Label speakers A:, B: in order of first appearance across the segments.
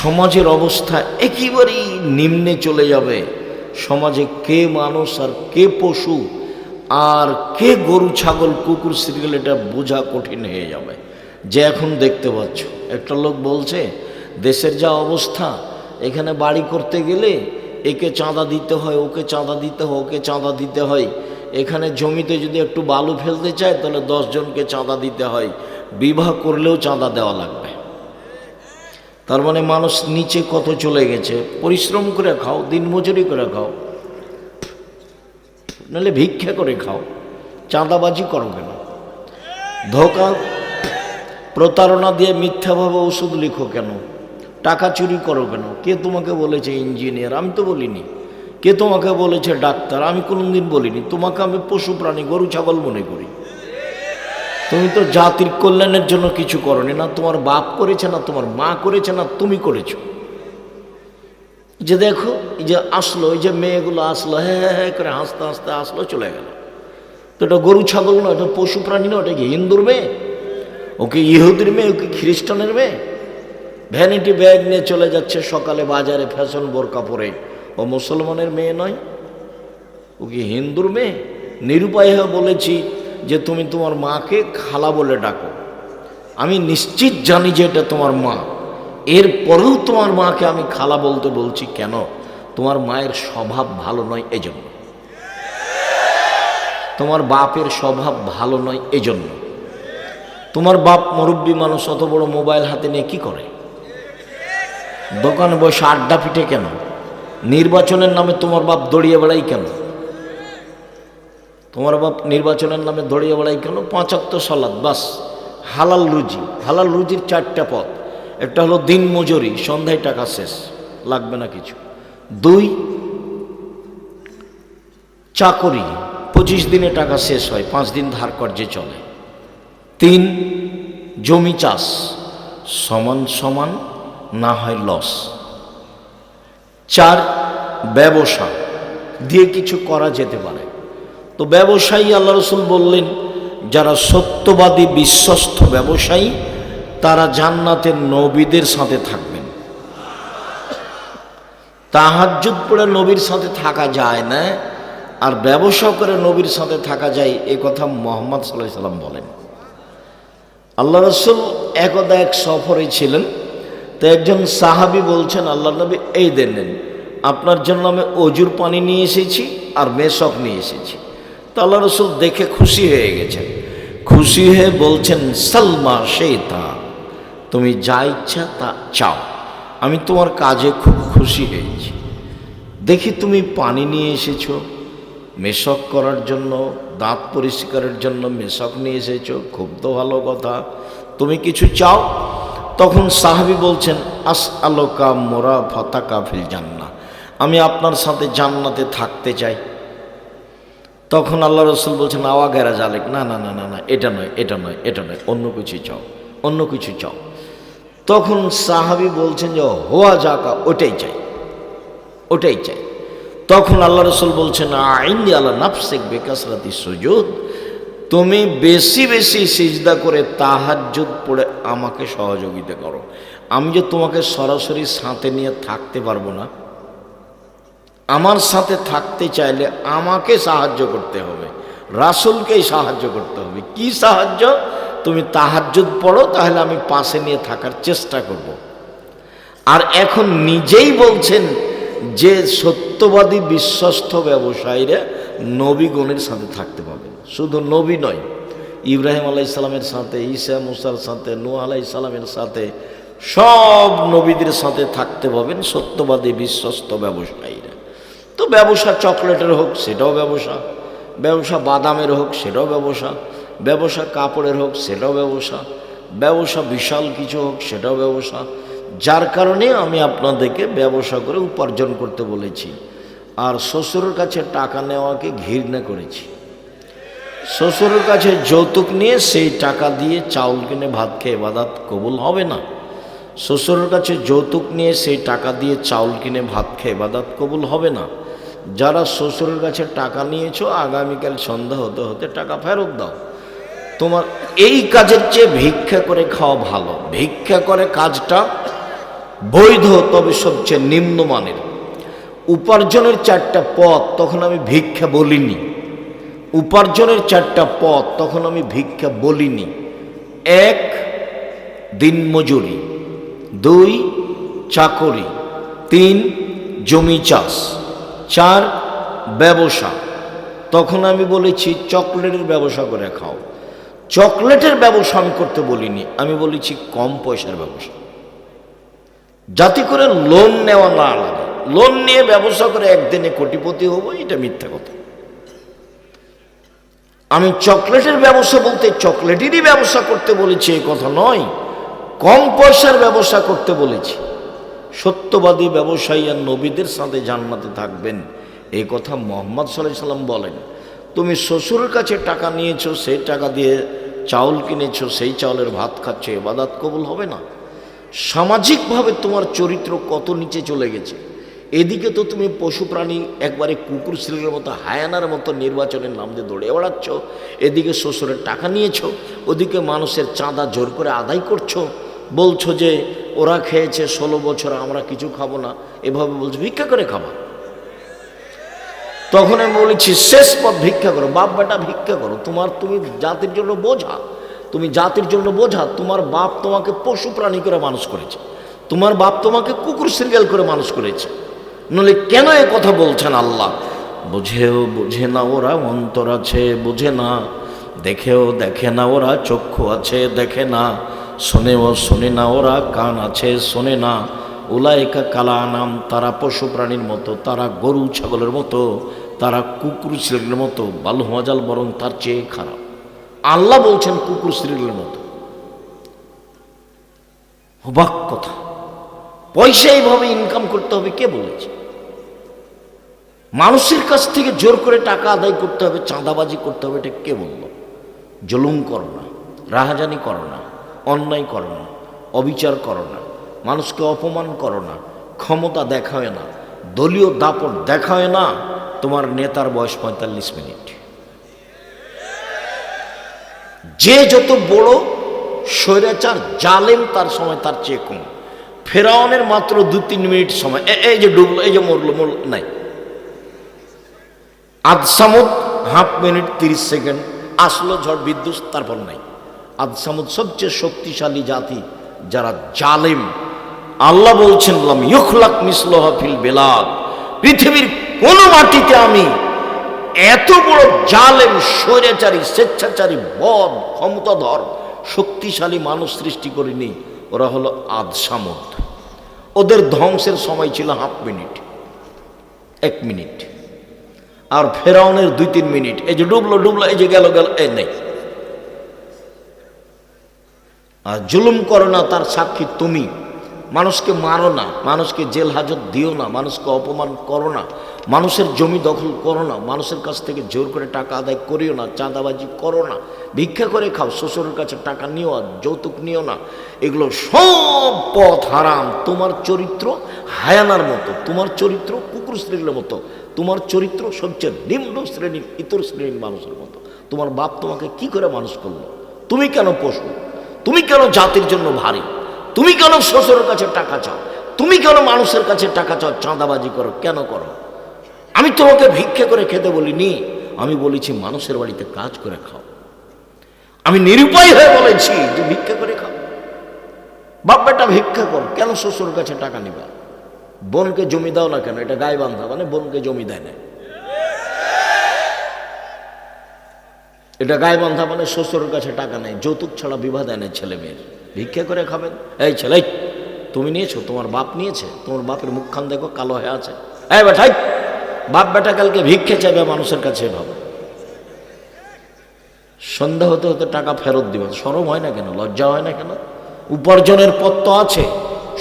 A: সমাজের অবস্থা একেবারেই নিম্নে চলে যাবে। সমাজে কে মানুষ আর কে পশু আর কে গরু ছাগল কুকুর সিরিয়াল এটা বোঝা কঠিন হয়ে যাবে। যে এখন দেখতে পাচ্ছ, একটা লোক বলছে দেশের যা অবস্থা, এখানে বাড়ি করতে গেলে একে চাঁদা দিতে হয়, ওকে চাঁদা দিতে হয়, ওকে চাঁদা দিতে হয়। এখানে জমিতে যদি একটু বালু ফেলতে চায় তাহলে 10 জনকে চাঁদা দিতে হয়, বিবাহ করলেও চাঁদা দেওয়া লাগবে। তার মানে মানুষ নিচে কত চলে গেছে। পরিশ্রম করে খাও, দিনমজুরি করে খাও, নাহলে ভিক্ষা করে খাও, চাঁদাবাজি করো কেন? ধোঁকা প্রতারণা দিয়ে মিথ্যাভাবে ওষুধ লিখো কেন? টাকা চুরি করো কেন? কে তোমাকে বলেছে ইঞ্জিনিয়ার? আমি তো বলিনি। কে তোমাকে বলেছে ডাক্তার? আমি কোনোদিন বলিনি। তোমাকে আমি পশু প্রাণী গরু ছাগল মনে করি। তুমি তো জাতির কল্যাণের জন্য কিছু করনি, না তোমার বাপ করেছে, না তোমার মা করেছে, না তুমি করেছো। যে দেখো এই যে আসলো, এই যে মেয়েগুলো আসলো, হ্যাঁ হ্যাঁ হ্যাঁ করে হাসতে হাসতে আসলো, চলে গেল। তো এটা গরু ছাগল না, এটা পশু প্রাণী না। ওটা কি হিন্দুর মেয়ে? ওকে ইহুদির মেয়ে? ওকে খ্রিস্টানের মেয়ে? ভ্যানিটি ব্যাগ নিয়ে চলে যাচ্ছে সকালে বাজারে ফ্যাশন বোরকা পরে, ও মুসলমানের মেয়ে নয়, ও কি হিন্দুর মেয়ে? নিরুপায় হয়ে বলেছি যে তুমি তোমার মাকে খালা বলে ডাকো। আমি নিশ্চিত জানি যে এটা তোমার মা, এরপরেও তোমার মাকে আমি খালা বলতে বলছি কেন? তোমার মায়ের স্বভাব ভালো নয় এজন্য, তোমার বাপের স্বভাব ভালো নয় এজন্য। তোমার বাপ মুরব্বী মানুষ, অত বড় মোবাইল হাতে নিয়ে কি করে? দোকানে বসে আড্ডা পিটে কেন? নির্বাচনের নামে তোমার বাপ দড়িয়ে বেড়াই কেন? তোমার বাপ নির্বাচনের নামে দড়িয়ে বেড়াই কেন? 5 ওয়াক্ত সালাত, বাস। হালাল রুজি, হালাল রুজির 4টা পথ। একটা হলো দিন মজুরি, সন্ধ্যায় টাকা শেষ, লাগবে না কিছু। 2 চাকরি, 25 দিনে টাকা শেষ হয়, 5 দিন ধার কর্জে চলে। 3 জমি চাষ, সমান সমান না হয় লস। 4 ব্যবসা, দিয়ে কিছু করা যেতে পারে। তো ব্যবসায়ী, আল্লাহ রসুল বললেন যারা সত্যবাদী বিশ্বস্ত ব্যবসায়ী তারা জান্নাতের নবীদের সাথে থাকবেন। তাহাজ্জুদ পড়ে নবীর সাথে থাকা যায় না, আর ব্যবসা করে নবীর সাথে থাকা যায়, এ কথা মুহাম্মদ সাল্লাল্লাহু আলাইহি সাল্লাম বলেন। আল্লাহ রসুল একদা এক সফরে ছিলেন, তো একজন সাহাবী বলছেন আল্লাহ নবী এই দেন, আপনার জন্য আমি অজুর পানি নিয়ে এসেছি আর মেশক নিয়ে এসেছি। তো আল্লাহ রসুল দেখে খুশি হয়ে গেছেন। খুশি হয়ে বলছেন সালমা শেতা, তুমি যা ইচ্ছা তা চাও, আমি তোমার কাজে খুব খুশি হয়েছি। দেখি তুমি পানি নিয়ে এসেছো মেশক করার জন্য, দাঁত পরিষ্কারের জন্য মেশক নিয়ে এসেছো, খুব তো ভালো কথা, তুমি কিছু চাও। তখন সাহাবী বলছেন আসআলুকা মুরাফাতাকা ফিল জান্নাহ, আমি আপনার সাথে জান্নাতে থাকতে চাই। তখন আল্লাহ রসুল বলছেন আওয়া গেরা জালেক, না না না না না, এটা নয়, এটা নয়, এটা নয়, অন্য কিছু চাও, অন্য কিছু চাও। তখন সাহাবী বলছেন যে হোয়া জাকা, ওটাই চাই, ওটাই চাই। তখন আল্লাহ রসুল বলছেন আইনি আল্লাহ নাফসিক বিকাসরাতি সুজুদ, তুমি বেশি বেশি সিজদা করে তাহাজ্জুদ পড়ে আমাকে সহযোগিতা করো। আমি যে তোমাকে সরাসরি সাথে নিয়ে থাকতে পারবো না, আমার সাথে থাকতে চাইলে আমাকে সাহায্য করতে হবে, রাসূলকেই সাহায্য করতে হবে। কি সাহায্য? তুমি তাহাজ্জুদ পড়ো, তাহলে আমি পাশে নিয়ে থাকার চেষ্টা করব। আর এখন নিজেই বলছেন যে সত্যবাদী বিশ্বস্ত ব্যবসায়ীরা নবীগণের সাথে থাকতে পাবে। শুধু নবী নয়, ইব্রাহিম আলাইহিস সালামের সাথে, ঈসা মুসার সাথে, নূহ আলাইহিস সালামের সাথে, সব নবীদের সাথে থাকতে পাবেন সত্যবাদী বিশ্বস্ত ব্যবসায়ীরা। তো ব্যবসা চকলেটের হোক সেটাও ব্যবসা, ব্যবসা বাদামের হোক সেটাও ব্যবসা, ব্যবসা কাপড়ের হোক সেটাও ব্যবসা, ব্যবসা বিশাল কিছু হোক সেটাও ব্যবসা। যার কারণে আমি আপনাদেরকে ব্যবসা করে উপার্জন করতে বলেছি। আর শ্বশুরের কাছে টাকা নেওয়াকে ঘৃণা করেছি। শ্বশুরের কাছে যৌতুক নিয়ে সেই টাকা দিয়ে চাউল কিনে ভাত খেয়ে ইবাদত কবুল হবে না। শ্বশুরের কাছে যৌতুক নিয়ে সেই টাকা দিয়ে চাউল কিনে ভাত খেয়ে ইবাদত কবুল হবে না। যারা শ্বশুরের কাছে টাকা নিয়েছো, আগামীকাল সন্ধ্যা হতে হতে টাকা ফেরত দাও। তোমার এই কাজের চেয়ে ভিক্ষা করে খাওয়া ভালো। ভিক্ষা করে কাজটা বৈধ তবে সবচেয়ে নিম্নমানের। উপার্জনের 4টা পথ, তখন আমি ভিক্ষা বলিনি। উপার্জনের 4টা পথ, তখন আমি ভিক্ষা বলিনি। 1 দিনমজুরি, 2 চাকরি, 3 জমি চাষ, 4 ব্যবসা। তখন আমি বলেছি চকলেটের ব্যবসা করে খাও। চকলেটের ব্যবসা আমি করতে বলিনি, আমি বলেছি কম পয়সার ব্যবসা, যাতে করে লোন নেওয়া না লাগে। লোন নিয়ে ব্যবসা করে একদিনে কোটিপতি হবো, এটা মিথ্যা কথা। আমি চকলেটের ব্যবসা বলতে চকলেটেরই ব্যবসা করতে বলেছি এই কথা নয়, কম পয়সার ব্যবসা করতে বলেছি। সত্যবাদী ব্যবসায়ী আর নবীদের সাথে জান্নাতে থাকবেন, এই কথা মুহাম্মদ সাল্লাল্লাহু আলাইহি সাল্লাম বলেন। তুমি শ্বশুরের কাছে টাকা নিয়েছো, সেই টাকা দিয়ে চাউল কিনেছো, সেই চাউলের ভাত খাচ্ছ, ইবাদত কবুল হবে না। সামাজিকভাবে তোমার চরিত্র কত নিচে চলে গেছে। এদিকে তো তুমি পশু প্রাণী একবারে কুকুর শ্রীলের মতো, হায়ানার মতো নির্বাচনের নাম দিয়ে দৌড়ে বেড়াচ্ছ। এদিকে শ্বশুরের টাকা নিয়েছো, ওদিকে মানুষের চাঁদা জোর করে আদায় করছো। বলছো যে ওরা খেয়েছে 16 বছর, আমরা কিছু খাবো না, এভাবে বলছো ভিক্ষা করে খাবা। তখন আমি বলেছি শেষ পথ ভিক্ষা করো, বাপ বেটা ভিক্ষা করো। তুমি জাতির জন্য বোঝা, তুমি জাতির জন্য বোঝা। তোমার বাপ তোমাকে পশু প্রাণী করে মানুষ করেছে, তোমার বাপ তোমাকে কুকুর সিরিয়াল করে মানুষ করেছে। নইলে কেন এ কথা বলছেন আল্লাহ? বুঝেও বুঝে না ওরা, অন্তর আছে বুঝে না, দেখেও দেখে না ওরা, চক্ষু আছে দেখে না, শোনেও শোনে না ওরা, কান আছে শোনে না। উলাইকা কালা নাম, তারা পশু প্রাণীর মতো, তারা গরু ছাগলের মতো, তারা কুকুর শ্রেণীর মতো, বালু মজাল, বরং তার চেয়ে খারাপ। আল্লাহ বলছেন কুকুর শ্রেণীর মতো। অবাক কথা। পয়সা এইভাবে ইনকাম করতে হবে কে বলেছে? মানুষের কাছ থেকে জোর করে টাকা আদায় করতে হবে, চাঁদাবাজি করতে হবে, এটা কে বলল? জুলুম করো না, রাহাজানি করো না, অন্যায় করো না, অবিচার করো না, মানুষকে অপমান করো না, ক্ষমতা দেখায় না, দলীয় দাপট দেখায় না। তোমার নেতার বয়স 45 মিনিট। যে যত বড় স্বৈরাচার জালেম, তার সময় তার চেয়ে কম। ফেরাউনের মাত্র 2-3 মিনিট সময়, এই যে ডুবলো, এই যে মরলো নাই। আদ সামুদ হাফ মিনিট 30 সেকেন্ড, আসলো ঝড় বিদ্যুৎ, তারপর নাই। আদ সামুদ সবচেয়ে শক্তিশালী জাতি, যারা জালেম। আল্লাহ বলছেন লাম ইউখলাক মিসলুহা ফিল বিলাদ, পৃথিবীর কোন মাটিতে আমি এত বড় জালেম, স্বৈরাচারী, স্বেচ্ছাচারী, বদ, ক্ষমতাধর, শক্তিশালী মানুষ সৃষ্টি করিনি। ওরা হলো আদ সামুদ। ওদের ধ্বংসের সময় ছিল হাফ মিনিট, 1 মিনিট। আর ফেরাউনের 2-3 মিনিট। এই যে ডুবলো, এই যে গেল, এই নেই। আর জুলুম করো না, তার সাক্ষী তুমি। মানুষকে মারো না, মানুষকে জেল হাজত দিও না, মানুষকে অপমান করো না, মানুষের জমি দখল করো না, মানুষের কাছ থেকে জোর করে টাকা আদায় করিও না, চাঁদাবাজি করো না, ভিক্ষা করে খাও, শ্বশুরের কাছে টাকা নিও আর যৌতুক নিও না। এগুলো সব পথ হারাম। তোমার চরিত্র হায়ানার মতো, তোমার চরিত্র কুকুর শ্রেণীর মতো, তোমার চরিত্র সবচেয়ে নিম্ন শ্রেণীর, ইতর শ্রেণীর মানুষের মতো। তোমার বাপ তোমাকে কি করে মানুষ করলো? তুমি কেন পশু? তুমি কেন জাতির জন্য ভারী? তুমি কেন শ্বশুরের কাছে টাকা চাও? তুমি কেন মানুষের কাছে টাকা চাও, চাঁদাবাজি করো? কেন করো? আমি তোমাকে ভিক্ষা করে খেতে বলিনি, আমি বলেছি মানুষের বাড়িতে কাজ করে খাও। আমি নিরুপায় হয়ে বলেছি যে ভিক্ষা করে খাও। বাপ বেটা ভিক্ষা কর, কেন শ্বশুরের কাছে টাকা নিবা? বোনকে জমি দাও না কেন? এটা গায়ে বান্ধা, মানে বোনকে জমি দেয় না। এটা গায়ে বান্ধা, মানে শ্বশুরের কাছে টাকা নেই, যৌতুক ছাড়া বিবাহ দেয় না ছেলে মেয়ের। ভিক্ষা করে খাবেন? এই ছেলে, তুমি নিয়েছো? তোমার বাপ নিয়েছে? তোমার বাপের মুখখান দেখো কালো হয়ে আছে। এই বেটাই, বাপ বেটা কালকে ভিক্ষে চাইবে মানুষের কাছে, ভাবো। সন্ধ্যা হতে হতে টাকা ফেরত দিবেন, শরম হয় না কেন? লজ্জা হয় না কেন? উপার্জনের পথ তো আছে,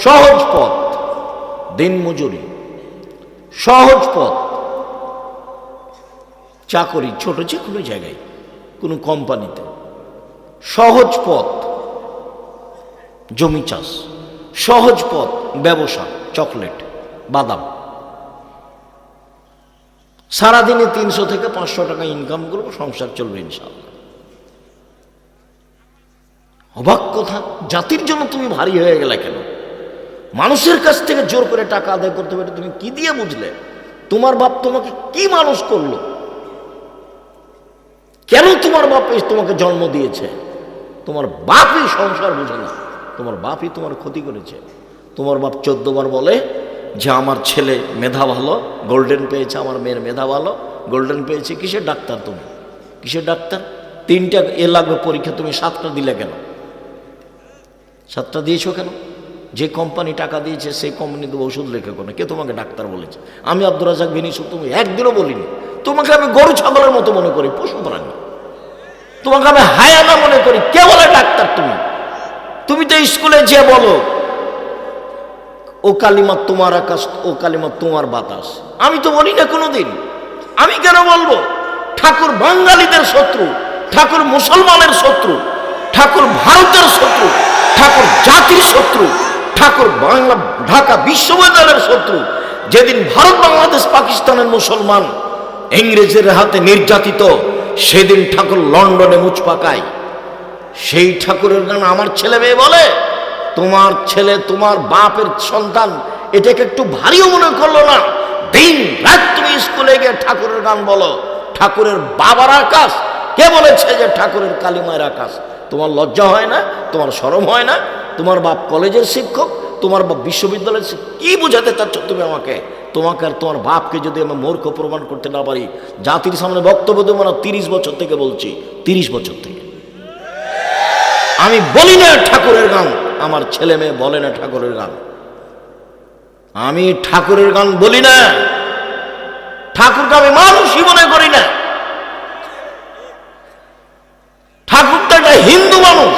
A: সহজ পথ, দিন মজুরি, সহজ পথ, চাকরি, ছোট যে কোনো জায়গায়, কোনো কোম্পানিতে, সহজ পথ, জমি চাষ, সহজ পথ, ব্যবসা, চকলেট, বাদাম। সারাদিনে 300 থেকে 500 টাকা ইনকাম করবো, সংসার চলবে ইনশাআল্লাহ। অবাক কথা, জাতির জন্য তুমি ভারী হয়ে গেলে কেন? মানুষের কাছ থেকে জোর করে টাকা আদায় করতে হবে, তুমি কি দিয়ে বুঝলে? তোমার বাপ তোমাকে কি মানুষ করলো? কেন তোমার বাপ তোমাকে জন্ম দিয়েছে? তোমার বাপই সংসার বুঝে না, তোমার বাপই তোমার ক্ষতি করেছে। তোমার বাপ 14 বার বলে যে আমার ছেলে মেধা ভালো, গোল্ডেন পেয়েছে, আমার মেয়ের মেধা ভালো, গোল্ডেন পেয়েছে। কিসের ডাক্তার তুমি? কিসের ডাক্তার? 3টা এ লাগবে পরীক্ষা, তুমি 7টা দিলে কেন? 7টা দিয়েছো কেন? যে কোম্পানি টাকা দিয়েছে সেই কোম্পানি তো ওষুধ লেখে কোনো, কে তোমাকে ডাক্তার বলেছে? আমি আব্দুর রাজ্জাক বিন ইউসুফ তুমি একদিনও বলিনি। তোমাকে আমি গরু ছাগলের মতো মনে করি, পশু প্রাণী। তোমাকে আমি হায়ানা মনে করি, কে বলে ডাক্তার তুমি? তুমি তো স্কুলে যে বলো ও কালিমা তোমার আকাশ, ও কালিমা তোমার বাতাস। আমি তো বলি না কোনোদিন। আমি কেন বলবো? ঠাকুর বাঙালিদের শত্রু, ঠাকুর মুসলমানের শত্রু, ঠাকুর ভারতের শত্রু, ঠাকুর জাতির শত্রু, ঠাকুর বাংলা ঢাকা বিশ্ববিদ্যালয়ের শত্রু। যেদিন ভারত বাংলাদেশ পাকিস্তানের মুসলমান ইংরেজের হাতে নির্যাতিত, সেদিন ঠাকুর লন্ডনে মুচ পাকায়। সেই ঠাকুরের গান আমার ছেলে মেয়ে বলে, তোমার ছেলে তোমার বাপের সন্তান, এটাকে একটু ভারীও মনে করলো না? দিন রাত তুমি স্কুলে গিয়ে ঠাকুরের গান বলো। ঠাকুরের বাবার আকাশ, কে বলেছে যে ঠাকুরের কালিমায়ের আকাশ? তোমার লজ্জা হয় না? তোমার শরম হয় না? তোমার বাপ কলেজের শিক্ষক, তোমার বাপ বিশ্ববিদ্যালয়ের শিক্ষক। কি বোঝাতে চাচ্ছ তুমি আমাকে? তোমাকে আর তোমার বাপকে যদি আমি মূর্খ প্রমাণ করতে না পারি, জাতির সামনে বক্তব্য দেবো না। 30 বছর থেকে বলছি, 30 বছর থেকে আমি বলি না ঠাকুরের গান, আমার ছেলে মেয়ে বলে না ঠাকুরের গান। আমি ঠাকুরের গান বলি না, ঠাকুরকে আমি মানুষই মনে করি না। ঠাকুরটা একটা হিন্দু মানুষ,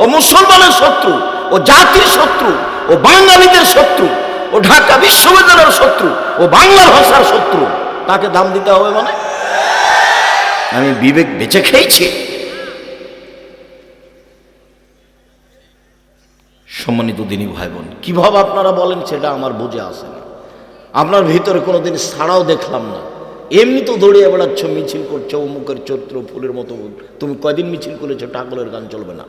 A: ও মুসলমানের শত্রু, ও জাতির শত্রু, ও বাঙালিদের শত্রু, ও ঢাকা বিশ্ববিদ্যালয়ের শত্রু, ও বাংলা ভাষার শত্রু। তাকে দাম দিতে হবে মানে? আমি বিবেক বেঁচে খেয়েছি। সম্মানিত দিনী ভাই বোন, কিভাবে আপনারা বলেন সেটা আমার বুঝে আসে না। আপনার ভিতরে কোনোদিন ছাড়াও দেখলাম না। এমনি তো দৌড়িয়ে বেড়াচ্ছ, মিছিল করছো, অমুকের চরিত্র ফুলের মতো। তুমি কয়দিন মিছিল করেছো? ঠাকুরের গান চলবে না?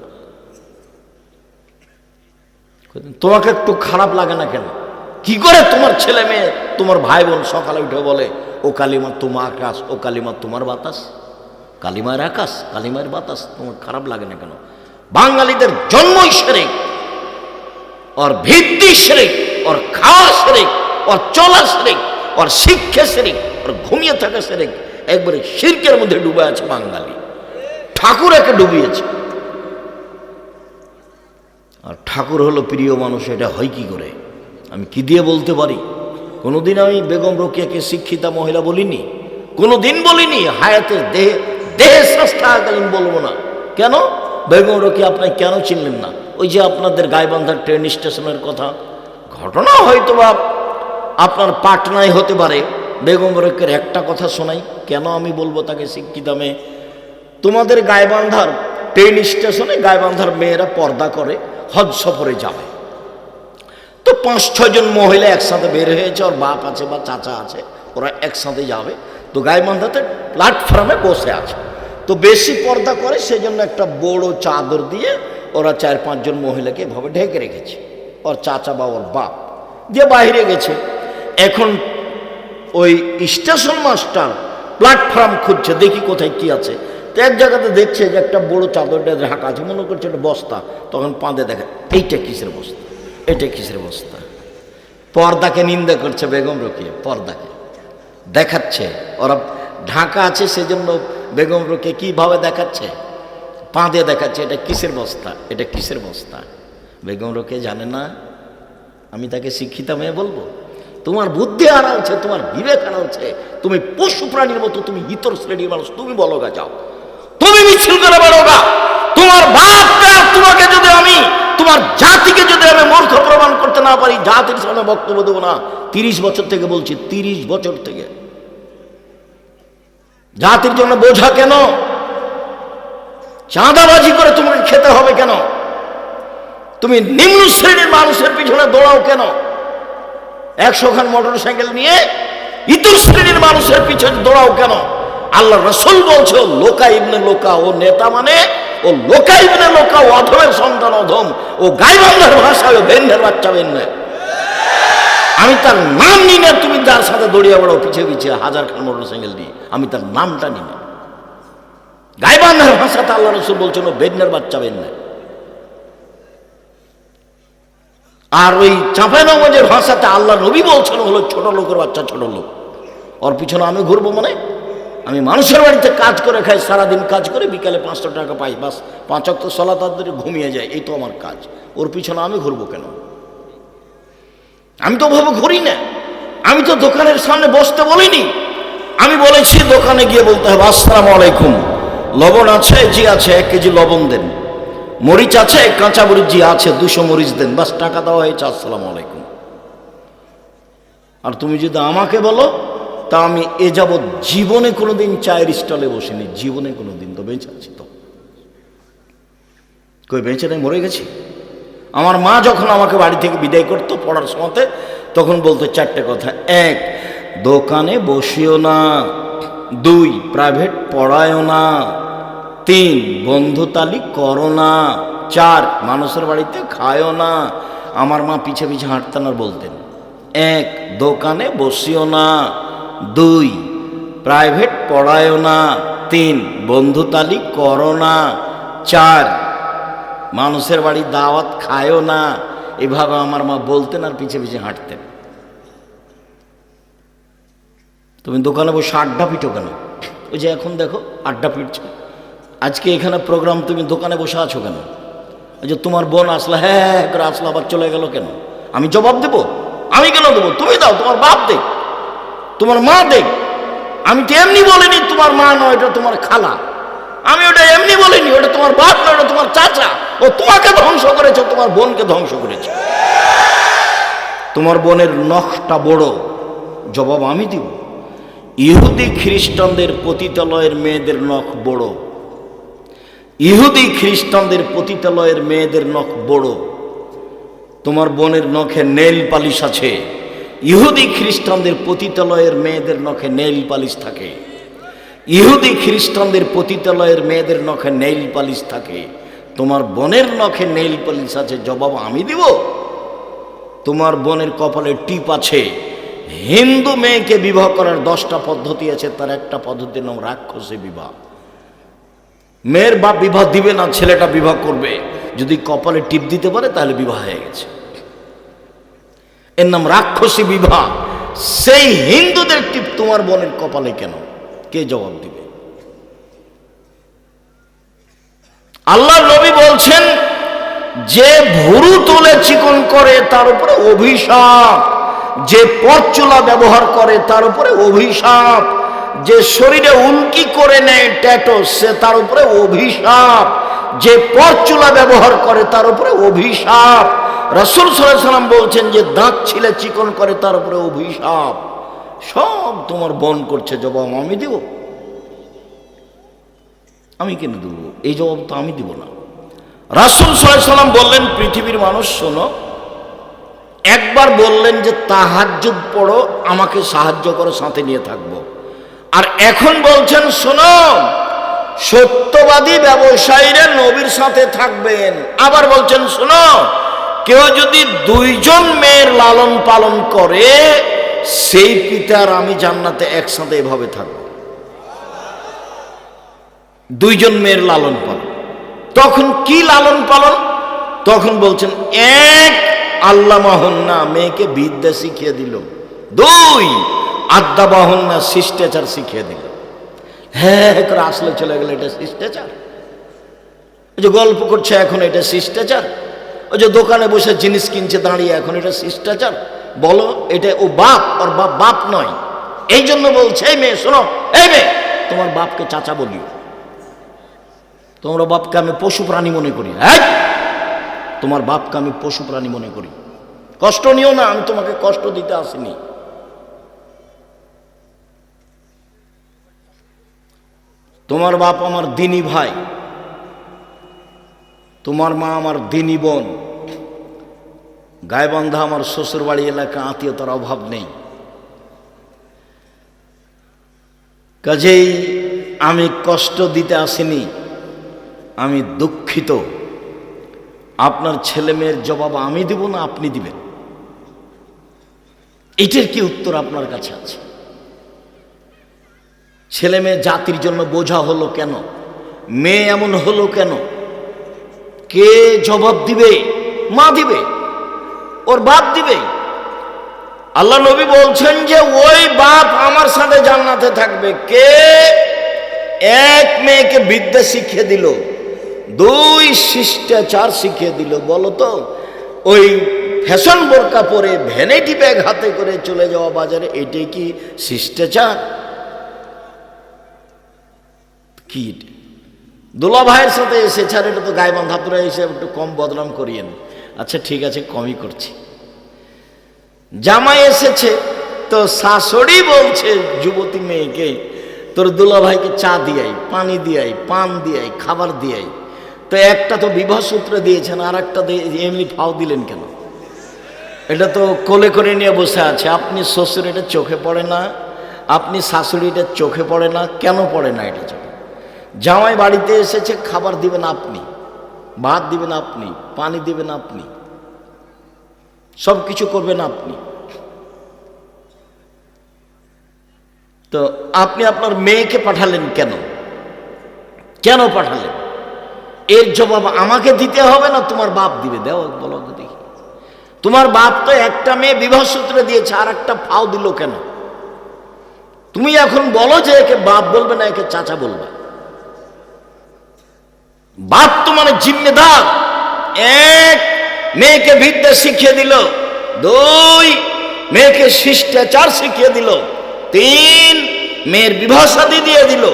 A: তোমাকে একটু খারাপ লাগে না কেন? কি করে তোমার ছেলে মেয়ে, তোমার ভাই বোন সকালে উঠে বলে ও কালিমা তোমার আকাশ, ও কালিমা তোমার বাতাস? কালিমার আকাশ, কালিমার বাতাস, তোমার খারাপ লাগে না কেন? বাঙালিদের জন্মই শিরক, ওর ভিত্তি শিরক, ওর খাওয়া শিরক, ওর চলা শিরক, ওর শিক্ষা শিরক, ওর ঘুমিয়ে থাকা শিরক। একবারে শিরকের মধ্যে ডুবে আছে বাঙালি। ঠাকুর একে ডুবিয়েছে। আর ঠাকুর হলো প্রিয় মানুষ, এটা হয় কি করে? আমি কি দিয়ে বলতে পারি? কোনোদিন আমি বেগম রোকেয়াকে শিক্ষিতা মহিলা বলিনি, কোনোদিন বলিনি। হায়াতের দেহে স্বাস্থ্যকালীন বলবো না। কেন? বেগম রোকেয়া আপনি কেন চিনলেন না? ওই যে আপনাদের গাইবান্ধার ট্রেন স্টেশনের কথা, ঘটনা হয়তো বা আপনার পাটনায় হতে পারে। বেগম রোকেয়ার একটা কথা শোনাই, কেন আমি বলবো তাকে শিক্ষিতা মেয়ে? তোমাদের গাইবান্ধার ট্রেন স্টেশনে গাইবান্ধার মেয়েরা পর্দা করে হজ সফরে যাবে। তো 5-6 জন মহিলা একসাথে বের হয়েছে, ওর বাপ আছে বা চাচা আছে, ওরা একসাথে যাবে। তো গাইবান্ধাতে প্ল্যাটফর্মে বসে আছে। তো বেশি পর্দা করে সেজন্য একটা বড় চাদর দিয়ে ওরা 4-5 জন মহিলাকে এভাবে ঢেকে রেখেছে। ওর চাচা বা ওর বাপ দিয়ে বাইরে গেছে। এখন ওই স্টেশন মাস্টার প্ল্যাটফর্ম খুঁজছে, দেখি কোথায় কি আছে। তো এক জায়গাতে দেখছে যে একটা বড় চাদরটা ঢাকা আছে, মনে করছে একটা বস্তা। তখন পাঁদে দেখে, এইটা কিসের বস্তা, এটা কিসের বস্তা? পর্দাকে নিন্দা করছে বেগম রোকেয়া, পর্দাকে দেখাচ্ছে। ওরা ঢাকা আছে সেজন্য বেগম রোকেয়া কিভাবে দেখাচ্ছে? পাঁদে দেখাচ্ছে, এটা কিসের বস্তা, এটা কিসের বস্তা। বেগম রোকেয়া জানে না আমি তাকে শিক্ষিতা মেয়ে বলবো? তোমার বুদ্ধি হারাচ্ছে, তোমার বিবেক হারাচ্ছে। তুমি পশু প্রাণীর মতো, তুমি ইতর শ্রেণীর মানুষ। তুমি বলো গা, যাও তুমি মিছিল করে বলো গা। তোমার বাপকে আর তোমাকে যদি আমি, তোমার জাতিকে যদি আমি মূর্খ প্রমাণ করতে না পারি, জাতির সামনে বক্তব্য দেবো না। 30 বছর থেকে বলছি, 30 বছর থেকে। জাতির জন্য বোঝা কেন? চাঁদাবাজি করে তোমাকে খেতে হবে কেন? তুমি নিম্ন শ্রেণীর মানুষের পিছনে দৌড়াও কেন? 100 খান মোটরসাইকেল নিয়ে ইতর শ্রেণীর মানুষের পিছনে দৌড়াও কেন? আল্লাহ রাসূল বলছে, ও লোকা ইবনে লোকা, ও নেতা মানে ও লোকা ইবনে লোকা, ও অধমের সন্তান অধম, ও গাইবান্ধার ভাষায় ও বেন্ধার বাচ্চা বেন্নে। আমি তার নাম নিই না, তুমি যার সাথে দড়িয়ে বেড়াও পিছিয়ে পিছিয়ে হাজার খান মোটরসাইকেল দিয়ে, আমি তার নামটা নিই না। গাইবান্ধার ভাষাতে আল্লাহ রসুল বলছেন ও বেদনার বাচ্চা বেদনা। আর ওই চাঁপাইনবাবগঞ্জের ভাষাতে আল্লাহ নবী বলছেন হলো ছোট লোকের বাচ্চা, ছোট লোক। ওর পিছনে আমি ঘুরবো মানে? আমি মানুষের বাড়িতে কাজ করে খাই, সারাদিন কাজ করে বিকালে 500 টাকা পাই, বাস 5 ওয়াক্ত সালাত আদায় করে ঘুমিয়ে যায়, এই তো আমার কাজ। ওর পিছনে আমি ঘুরবো কেন? আমি তো ওভাবে ঘুরি না। আমি তো দোকানের সামনে বসতে বলিনি, আমি বলেছি দোকানে গিয়ে বলতে হবে আসসালামু আলাইকুম, লবণ আছে? জি আছে, 1 কেজি লবণ দেন। মরিচ আছে? কাঁচা মরিচ জি আছে, 200 মরিচ দেন। বাস টাকা দেওয়া হয়েছে, আসসালামু আলাইকুম। আর তুমি যদি আমাকে বলো, তা আমি এ যাবৎ জীবনে কোনোদিন চায়ের স্টলে বসিনি, জীবনে কোনোদিন। তো বেঁচে আছি তো? কই বেঁচে নেই, মরে গেছি। আমার মা যখন আমাকে বাড়ি থেকে বিদায় করতো পড়ার সময়তে, তখন বলতো 4টে কথা। 1, দোকানে বসিও না। 2, প্রাইভেট পড়ায়ও না। 3, বন্ধুতালি করো না। 4, মানুষের বাড়িতে খায়ও না। আমার মা পিছে পিছে হাঁটতেন আর বলতেন 1, দোকানে বসিও না। 2, প্রাইভেট পড়ায়ও না। 3, বন্ধুতালি করো না। 4, মানুষের বাড়ি দাওয়াত খায়ও না। এভাবে আমার মা বলতেন আর পিছে পিছে হাঁটতেন। তুমি দোকানে বসে আড্ডা পিটো কেন? ওই যে এখন দেখো আড্ডা পিটছো। আজকে এখানে প্রোগ্রাম, তুমি দোকানে বসে আছো কেন? ওই যে তোমার বোন আসলো, হ্যাঁ করে আসলো, আবার চলে গেল কেন? আমি জবাব দেবো? আমি কেন দেবো? তুমি দাও, তোমার বাপ দেখ, তোমার মা দেখ। আমি তো এমনি বলিনি তোমার মা নয়, এটা তোমার খালা। আমি ওটা এমনি বলিনি, ওটা তোমার বাপ নয়, ওটা তোমার চাচা। ও তোমাকে ধ্বংস করেছে, তোমার বোনকে ধ্বংস করেছে। তোমার বোনের নখটা বড়, জবাব আমি দিব। ইহুদি খ্রিস্টানদের পতিতালয়ের মেয়েদের নখ বড়। ইহুদি খ্রিস্টানদের পতিতালয়ের মেয়েদের নখ বড়। তোমার বোনের নখে নেইল পালিশ আছে। ইহুদি খ্রিস্টানদের পতিতালয়ের মেয়েদের নখে নেইল পালিশ থাকে। ইহুদি খ্রিস্টানদের পতিতালয়ের মেয়েদের নখে নেইল পালিশ থাকে। তোমার বোনের নখে নেইল পালিশ আছে, জবাব আমি দিব। তোমার বোনের কপালে টিপ আছে। হিন্দু মেয়েকে বিবাহ করার 10টা পদ্ধতি আছে, তার একটা পদ্ধতির নাম রাক্ষসী বিবাহ। মেয়ের বাপ বিবাহ দিবে না, ছেলেটা বিবাহ করবে। যদি কপালে টিপ দিতে পারে তাহলে বিবাহ হয়ে গেছে। এর নাম রাক্ষসী বিবাহ। সেই হিন্দুদের টিপ তোমার বোনের কপালে কেন? কে জবাব দিবে? আল্লাহ নবী বলছেন, যে ভুরু তুলে চিকন করে তার উপরে অভিশাপ, যে পরচুলা ব্যবহার করে তার উপরে অভিশাপ, যে শরীরে উল্কি করে নেয় ট্যাটু, সে তার উপরে অভিশাপ, যে পরচুলা ব্যবহার করে তার উপরে অভিশাপ। রাসূল সাল্লাল্লাহু আলাইহি ওয়াসাল্লাম বলছেন, যে দাঁত ছিলে চিকন করে তার উপরে অভিশাপ। সব তোমার বোন করছে, জবাব আমি দেব? আমি কেন দেব? এই জবাব তো আমি দিব না। রাসূল সাল্লাল্লাহু আলাইহি ওয়াসাল্লাম বললেন, পৃথিবীর মানুষ শোনো, একবার বললেন যে তাহাজ্জুদ পড়ো, আমাকে সাহায্য করো, সাথে নিয়ে থাকবো। আর এখন বলছেন শোনো, সত্যবাদী ব্যবসায়ীরা নবীর সাথে থাকবেন। আবার বলছেন শোনো, কেউ যদি 2জন মেয়ের লালন পালন করে, সেই পিতার আমি জান্নাতে একসাথে এভাবে থাকবো। 2জন মেয়ের লালন পালন। তখন কি লালন পালন? তখন বলছেন 1, আল্লামাহুন্না, মেয়েকে বিদ্যা শিখিয়ে দিল। 2, আদ্দাবাহুন্না, শিষ্টাচার শিখিয়ে দিল। হ্যাঁ করে আসলে চলে গেল, এটা শিষ্টাচার? ওই যে গল্প করছে এখন, এটা শিষ্টাচার? ওই যে দোকানে বসে জিনিস কিনছে দাঁড়িয়ে, এখন এটা শিষ্টাচার? বলো, এটা ও বাপ, ওর বাপ বাপ নয়। এই জন্য বলছে, এই মেয়ে শোনো, এই মেয়ে তোমার বাপকে চাচা বলিও। তোমার বাপকে আমি পশু প্রাণী মনে করি। হ্যাঁ, তোমার বাপকে আমি পশু প্রাণী মনে করি। কষ্ট নিও না, আমি তোমাকে কষ্ট দিতে আসিনি। তোমার বাপ আমার দিনী ভাই, তোমার মা আমার দিনী বোন। গাইবান্ধা আমার শ্বশুর বাড়ি এলাকা, আত্মীয়তার অভাব নেই। কাজেই আমি কষ্ট দিতে আসিনি, আমি দুঃখিত। আপনার ছেলে মেয়ের জবাব আমি দিব না আপনি দিবেন? এটার কি উত্তর আপনার কাছে আছে? ছেলে মেয়ে জাতির জন্য বোঝা হলো কেন? মেয়ে এমন হলো কেন? কে জবাব দিবে? মা দিবে, ওর বাপ দিবে। আল্লাহ নবী বলছেন যে ওই বাপ আমার সাথে জান্নাতে থাকবে। কে? এক, মেয়েকে বিদ্যা শিখিয়ে দিল, দুই, শিষ্টাচার শিখিয়ে দিল। বলো তো, ওই ফ্যাশন বোরকা পরে ভ্যানিটি ব্যাগ হাতে করে চলে যাওয়া বাজারে, এটাই কি শিষ্টাচার? কি দোলা ভাইয়ের সাথে এসেছে, আর এটা তো গায়ে বান্ধাপুরা এসে একটু কম বদনাম করিয়েন। আচ্ছা ঠিক আছে, কমই করছি। জামাই এসেছে তো শাশুড়ি বলছে যুবতী মেয়েকে, তোর দুলা ভাইকে চা দিয়াই, পানি দিয়াই, পান দিয়াই, খাবার দিয়াই। তো একটা তো বিবাহ সূত্রে দিয়েছেন, আর একটা এমনি ফাও দিলেন কেন? এটা তো কোলে করে নিয়ে বসে আছে। আপনি শ্বশুর, এটা চোখে পড়ে না? আপনি শাশুড়ি, এটা চোখে পড়ে না? কেন পড়ে না এটা চোখে? জামাই বাড়িতে এসেছে, খাবার দিবেন আপনি, ভাত দিবেন আপনি, পানি দিবেন আপনি, সব কিছু করবেন আপনি। তো আপনি আপনার মেয়েকে পাঠালেন কেন? কেন পাঠালেন? এর জবাব আমাকে দিতে হবে না তোমার বাপ দিবে? দেও, বলো দেখি। তোমার বাপ তো একটা মেয়ে বিবাহ সূত্রে দিয়েছে, আর একটা ফাও দিল কেন? তুমি এখন বলো যে একে বাপ বলবে না, একে চাচা বলবে। বাপ তো মানে জিম্মেদার। এক, মেয়েকে বিদ্যা শিখিয়ে দিল, দুই, মেয়েকে শিষ্টাচার শিখিয়ে দিল, তিন, মেয়ের বিবাহ শাদী দিয়ে দিল,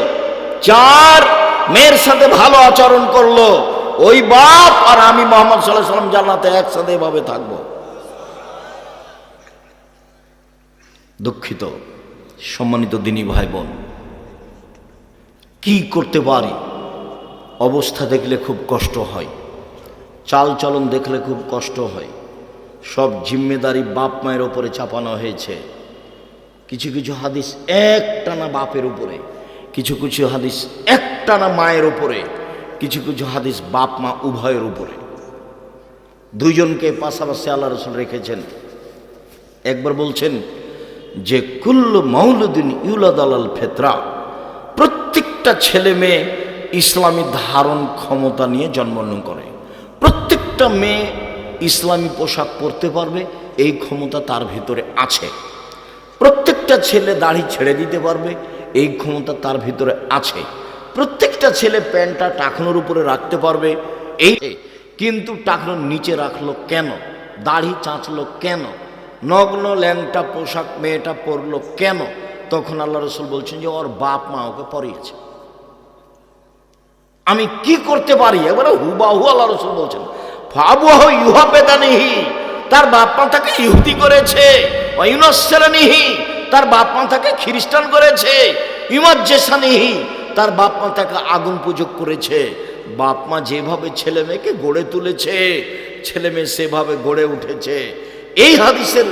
A: চার, মেয়ের সাথে ভালো আচরণ করলো। ওই বাপ আর আমি মুহাম্মদ সাল্লাল্লাহু আলাইহি ওয়াসাল্লাম জান্নাতে একসাথে এভাবে থাকবো। দুঃখিত সম্মানিত দিনী ভাই বোন, কি করতে পারি? অবস্থা দেখলে খুব কষ্ট হয়, চাল চলন দেখলে খুব কষ্ট হয়। সব জিম্মেদারি বাপ মায়ের উপরে চাপানো হয়েছে। কিছু কিছু হাদিস একটানা বাপের উপরে, কিছু কিছু হাদিস একটানা মায়ের উপরে, কিছু কিছু হাদিস বাপ মা উভয়ের উপরে। দুইজনকে পাশাপাশি আল্লাহ রাসূল রেখেছেন। একবার বলছেন যে কুল্লু মাউলুদিন ইউলাদ আলাল ফিতরা, প্রত্যেকটা ছেলে মেয়ে ইসলামী ধারণ ক্ষমতা নিয়ে জন্মগ্রহণ করে। প্রত্যেকটা মেয়ে ইসলামী পোশাক পরতে পারবে, এই ক্ষমতা তার ভিতরে আছে। প্রত্যেকটা ছেলে দাড়ি ছেড়ে দিতে পারবে, এই ক্ষমতা তার ভিতরে আছে। প্রত্যেকটা ছেলে প্যান্টটা টাকনোর উপরে রাখতে পারবে, এই। কিন্তু টাকনোর নিচে রাখলো কেন? দাড়ি চাঁচলো কেন? নগ্ন ল্যাংটা পোশাক মেয়েটা পরলো কেন? তখন আল্লাহ রাসূল বলছেন যে ওর বাপ মা ওকে পরিয়েছে। আমি কি করতে পারি? এবারে হুবাহু আল্লাহ রাসূল বলছেন ফাবুহু ইউহাবেদানিহি, তার বাপ মা তাকে ইহুদি করেছে, ওয়ায়ুনাসসারানিহি, তার বাপ মা তাকে খ্রিস্টান করেছে, ইমাজ্জেসানিহি, তার বাপ মা তাকে আগুন পূজক করেছে। বাপ মা যেভাবে ছেলে মেয়েকে গড়ে তুলেছে, ছেলে মেয়ে সেভাবে গড়ে উঠেছে। এই হাদিসের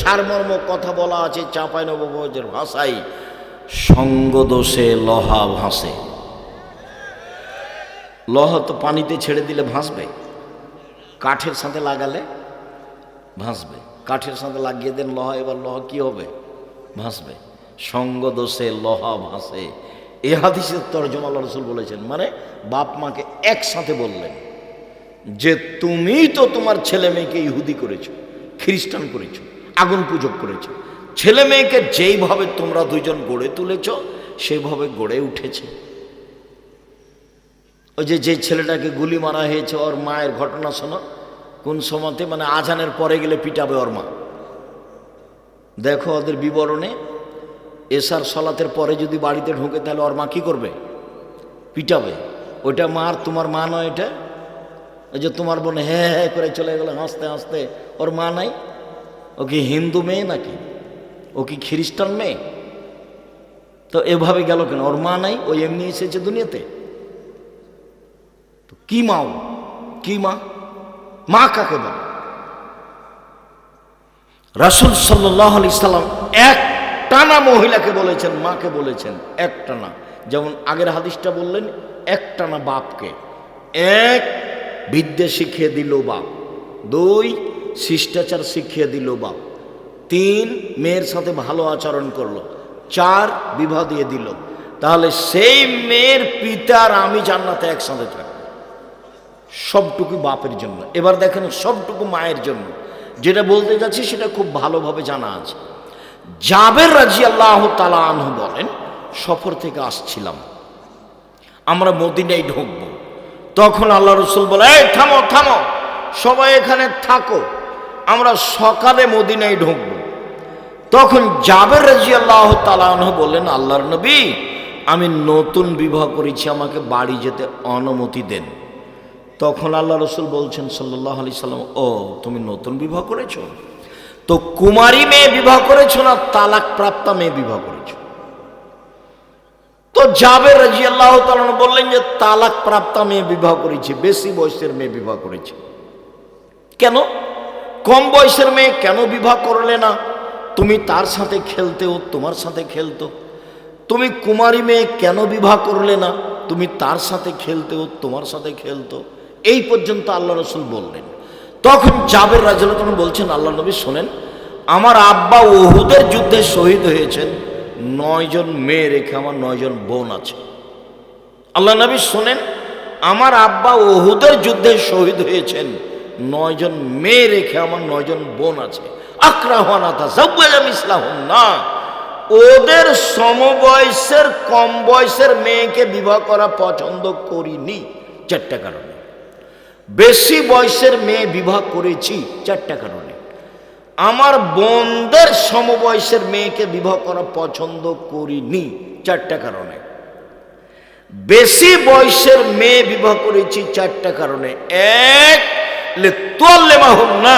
A: সারমর্ম কথা বলা আছে চাঁপাইনবাবগঞ্জের ভাষায়, সঙ্গ দোষে লহা ভাসে। লহ তো পানিতে ছেড়ে দিলে ভাসবে, কাঠের সাথে লাগালে ভাসবে। কাঠের সাথে লাগিয়ে দেন লহা, এবার লহা কি হবে? ভাসবে। সঙ্গ দোষে লহা ভাসে, এ হাদিসের তরজমা আল্লাহ রাসূল বলেছেন। মানে বাপ মাকে একসাথে বললেন যে তুমি তো তোমার ছেলে মেয়েকে ইহুদি করেছো, খ্রিস্টান করেছো, আগুন পূজক করেছো। ছেলে মেয়েকে যেইভাবে তোমরা দুইজন গড়ে তুলেছ, সেইভাবে গড়ে উঠেছে। ওই যে ছেলেটাকে গুলি মারা হয়েছে, ওর মায়ের ঘটনা শোনো। কোন সময়তে, মানে আজানের পরে গেলে পিটাবে ওর মা। দেখো ওদের বিবরণে, এশার সলাতের পরে যদি বাড়িতে ঢুকে তাহলে ওর মা কি করবে? পিটাবে। ওইটা মার, তোমার মা নয় এটা। ওই যে তোমার বোন হ্যাঁ হ্যাঁ করে চলে গেল হাসতে হাসতে, ওর মা নাই? ও কি হিন্দু মেয়ে নাকি? ও কি খ্রিস্টান মেয়ে? তো এভাবে গেল কেন? ওর মা নাই, ও এমনি এসেছে দুনিয়াতে। কি মাও? কি মা? মা কাকে বলে? রাসূল সাল্লাল্লাহু আলাইহি সাল্লাম এক টানা মহিলাকে বলেছেন, মাকে বলেছেন এক টানা। যেমন আগের হাদিসটা বললেন এক টানা বাপকে। এক, বিদ্যা শিখিয়ে দিল বাপ। দুই, শিষ্টাচার শিখিয়ে দিল বাপ। 3 মেয়ের সাথে ভালো আচরণ করলো, 4 বিবাহ দিয়ে দিল, তাহলে সেই মেয়ের পিতার আমি জান্নাতে একসাথে থাকবো। সবটুকু বাপের জন্য। এবার দেখেন সবটুকু মায়ের জন্য। যেটা বলতে যাচ্ছি সেটা খুব ভালোভাবে জানা আছে। জাবের রাদিয়াল্লাহু তাআলা আনহু বলেন, সফর থেকে আসছিলাম, আমরা মদিনায় ঢুকবো। তখন আল্লাহ রাসূল বলে, এই থামো থামো, সবাই এখানে থাকো, আমরা সকালে মদিনায় ঢুকবো। তখন জাবের রাদিয়াল্লাহু তাআলা আনহু বললেন, আল্লাহর নবী, আমি নতুন বিবাহ করেছি, আমাকে বাড়ি যেতে অনুমতি দেন। তখন আল্লাহ রাসূল বলছেন সাল্লাল্লাহু আলাইহি সাল্লাম, ও তুমি নতুন বিবাহ করেছো, তো কুমারী মেয়ে বিবাহ করেছো না তালাক প্রাপ্তা মেয়ে বিবাহ করেছো? তো জাবের রাদিয়াল্লাহু তাআলা বললেন যে তালাক প্রাপ্তা মেয়ে বিবাহ করেছি, বেশি বয়সের মেয়ে বিবাহ করেছি। কেন কম বয়সের মেয়ে কেন বিবাহ করলে না? তুমি তার সাথে খেলতে, ও তোমার সাথে খেলতো। তুমি কুমারী মেয়ে কেন বিবাহ করলে না? তুমি তার সাথে খেলতে, ও তোমার সাথে খেলতো। এই পর্যন্ত আল্লাহ রাসূল বললেন। তখন জাবের রাদিয়াল্লাহু তাআলা বলছেন, আল্লাহ নবী শোনেন, আমার আব্বা উহুদের যুদ্ধে শহীদ হয়েছেন, 9 জন মেয়ে রেখে আমার 9 জন বোন আছে। আল্লাহ নবী শোনেন, আমার আব্বা উহুদের যুদ্ধে শহীদ হয়েছেন, 9 জন মেয়ে রেখে আমার 9 জন বোন আছে। আকরাহুনা তাযাওয়াজা মিসলাহুন্না, ওদের সমবয়সের কম বয়সের মেয়েকে বিবাহ করা পছন্দ করিনি 4টা কারণে। বেশি বয়সের মেয়ে বিবাহ করেছি 4টা কারণে। আমার বোনদের সমবয়সের মেয়েকে বিবাহ করা পছন্দ করিনি 4টা কারণে। বেশি বয়সের মেয়ে বিবাহ করেছি 4টা কারণে। 1, লিতুআল্লিমাহুন্না,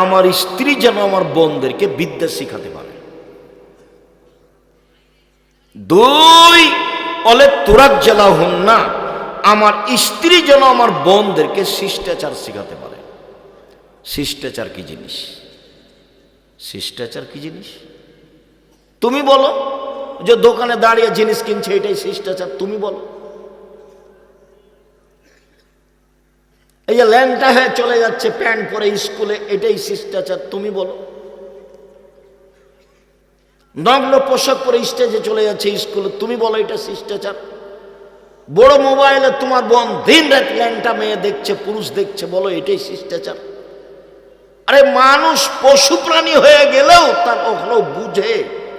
A: আমার স্ত্রী যেন আমার বোনদেরকে বিদ্যা শিখাতে পারে। 2, লিতুরাজ্জিলাহুন্না, আমার স্ত্রী যেন আমার বোনদেরকে শিষ্টাচার শিখাতে পারে। শিষ্টাচার কি জিনিস? শিষ্টাচার কি জিনিস তুমি বলো? যে দোকানে দাঁড়িয়ে জিনিস কিনছে, এটাই শিষ্টাচার, তুমি বলো। এই যে ল্যাংটা হয়ে চলে যাচ্ছে প্যান্ট পরে স্কুলে, এটাই শিষ্টাচার, তুমি বলো। নগ্ন পোশাক পরে স্টেজে চলে যাচ্ছে স্কুলে, তুমি বলো এটা শিষ্টাচার। বড় মোবাইলে তোমার বোন দিন রাত ল্যাংটা মেয়ে দেখছে, পুরুষ দেখছে, বলো এটাই শিষ্টাচার। আরে মানুষ পশু প্রাণী হয়ে গেলেও তার ওখানে বুঝে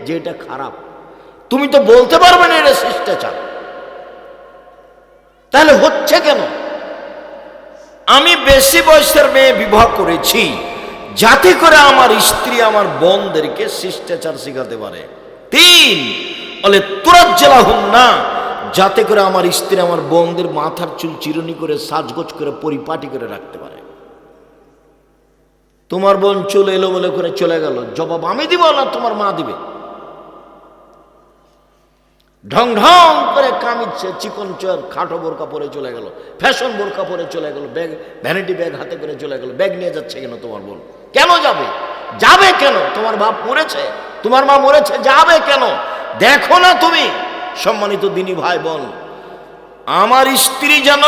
A: যে এটা খারাপ, তুমি তো বলতে পারবে না এটা শিষ্টাচার। তাহলে হচ্ছে কেন? আমি বেশি বয়সের মেয়ে বিবাহ করেছি যাতে করে আমার স্ত্রী আমার বোনদেরকে শিষ্টাচার শিখাতে পারে। 3, লিতুরাজ্জিলাহুন্না, যাতে করে আমার স্ত্রী আমার বোনদের মাথার চুল চিরুনি করে সাজগোজ করে পরিপাটি করে রাখতে পারে। তোমার বোন চুল এলোমেলো করে চলে গেল, জবাব আমি দিব না তোমার মা দিবে? ঢং ঢং করে কামিচ্ছে, চিকন চর খাটো বোরকা পরে চলে গেল, ফ্যাশন বোরকা পরে চলে গেল, ব্যাগ ভ্যানিটি ব্যাগ হাতে করে চলে গেল। ব্যাগ নিয়ে যাচ্ছে কেন তোমার বোন? কেন যাবে? যাবে কেন? তোমার বাপ মরেছে, তোমার মা মরেছে, যাবে কেন? দেখো না তুমি? সম্মানিত দিনী ভাই বোন, আমার স্ত্রী যেন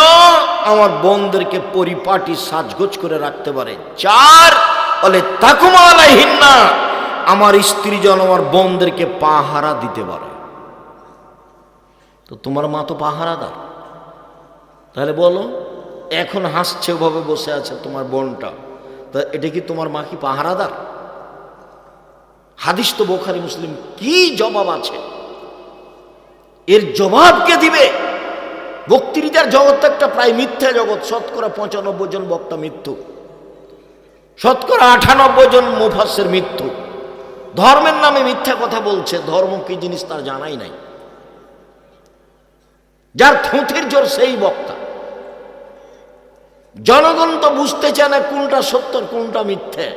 A: আমার বোনদেরকে পরিপাটি সাজগোজ করে রাখতে পারে। 4, লিতাকুমা আলাইহিন্না, আমার স্ত্রী যেন আমার বোনদেরকে পাহারা দিতে পারে। তো তোমার মা তো পাহারাদার। তাহলে বলো, এখন হাসছে ওভাবে বসে আছে তোমার বোনটা, তা এটা কি তোমার মা কি পাহারাদার? হাদিস তো বুখারী মুসলিম, কি জবাব আছে এর? জবাব কে দিবে? বক্তৃতার জগৎ তো একটা প্রায় মিথ্যা জগৎ। শতকরা 95 জন বক্তা মৃত্যু, শতকরা 98 জন মুফাসসির মৃত্যু। ধর্মের নামে মিথ্যা কথা বলছে, ধর্ম কি জিনিস তার জানাই নাই। যার থুঁথির জোর সেই বক্তা। জনগণ তো বুঝতে চায় না কোনটা সত্য কোনটা মিথ্যে।